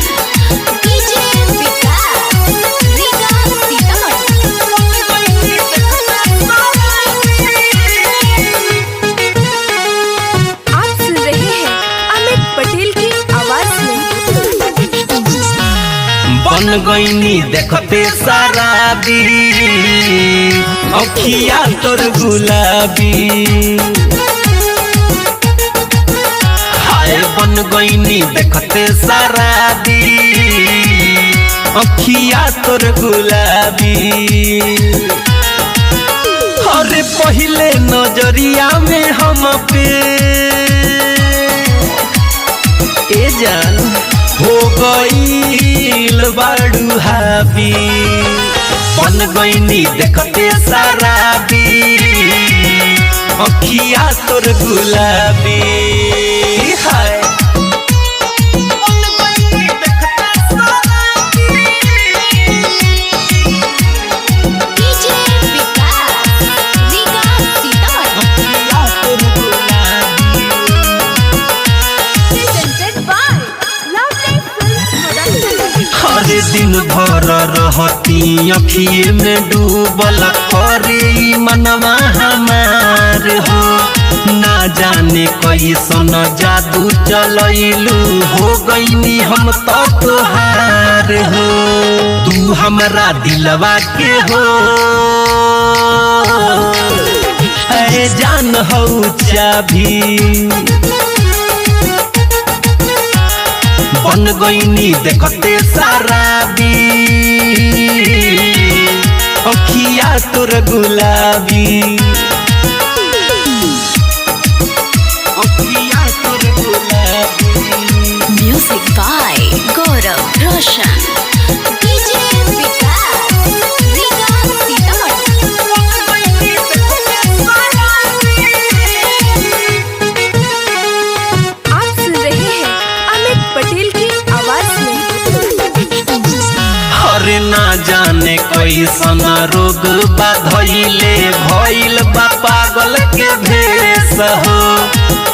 रोशन DJ Vikas रीगा आप सुन रहे हैं अमित पटेल की आवाज में। बन गईनी देखते शराबी अखिया तोर गुलाबी हाय बन गईनी देखते शराबी अखिया तोर गुलाबी अरे पहले नजरिया में हम पे ए जान हो गईल बाड़ू हाबी बन गईनी देखते शराबी अखिया तोर गुलाबी हाय बन गईनी देखते शराबी डीजे विकास रीगा अखिया तोर गुलाबी presented by Lovely Films production. हर दिन भर रहती अखिए में डूबल करे मनवा हमार हो ना जाने कैसन जादू चलैलू हो गईनी हम तो तोहार हो तू हमरा दिलवा के हो अरे जान हो चाभी बन गईनी देखते शराबी अखिया तोर गुलाबी अखिया तोर गुलाबी music by Gaurav Roshan DJ Vikas रीगा आप सुन रहे हैं अमित पटेल की आवाज में। हरे ना जाने कैसन रोग बाधइले भइल बा पागल के भेष हो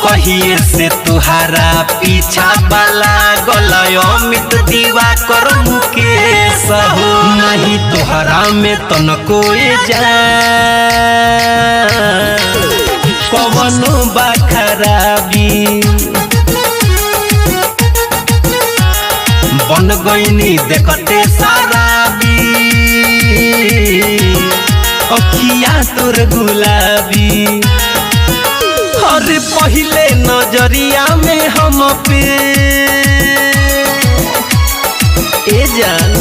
कहिए से तुहारा पीछा वाला गलय अमित दीवा कर मुकेश हो नहीं तुहरा में तनको जा कवनो बा खराबी बन गईनी देखते शराबी अखिया तोर गुलाबी अरे पहले नजरिया में हम पे ए जान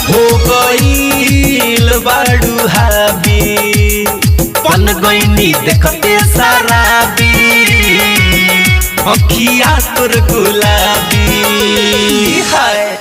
हो गईल बाड़ू हाबी बन गईनी देखते शराबी अखिया तोर गुलाबी हाय।